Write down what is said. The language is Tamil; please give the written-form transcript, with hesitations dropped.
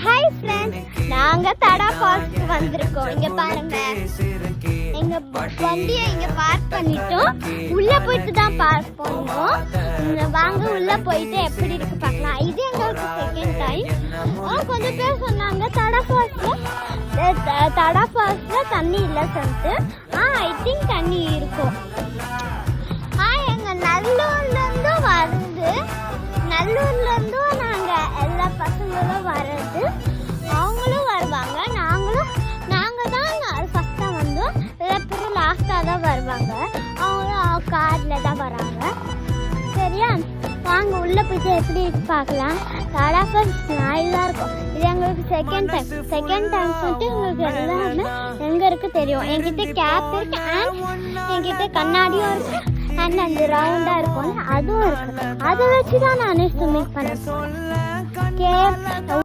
ஹாய் ஃப்ரெண்ட்ஸ், நாங்க தடா ஃபால்ஸ்க்கு வந்திருக்கோம். இங்க பாருங்க, எங்க வண்டியை இங்க பார்க் பண்ணிட்டோம். உள்ள போயிட்டு தான் பார்க் பண்ணுவோம். வாங்க உள்ள போயிட்டு எப்படி இருக்கு பார்க்கலாம். இது எங்களுக்கு செகண்ட் டைம். கொஞ்சம் பேர் சொன்னாங்க தடா ஃபால்ஸ்ல தண்ணி இல்லை சொல்லிட்டு. ஐ திங்க் தண்ணி இருக்கும். எங்க நல்லூர்ல இருந்தும் வருது. நல்லூர்ல இருந்தும் நாங்க எல்லா பசங்களும் வர்றது, அவங்களும் வருவாங்க. நாங்க தான் ஃபர்ஸ்டா வந்தோம். பேர் லாஸ்டா தான் வருவாங்க. அவங்களும் கார்ல தான் வராங்க. சரியா, வாங்க உள்ள போயிட்டு எப்படி பார்க்கலாம். தடா ஃபால்ஸ் நல்லா இருக்கும். இது எங்களுக்கு செகண்ட் டைம் சொல்லிட்டு எங்களுக்கு எல்லாமே எங்க இருக்கு தெரியும். என்கிட்ட கேப் இருக்கு அண்ட் என்கிட்ட கண்ணாடியும் இருக்கு அண்ட் அந்த ரவுண்டா இருக்கும் அதுவும் இருக்கு. அதை வச்சுதான் நான் ஸ்விம்மிங் பண்ணேன்.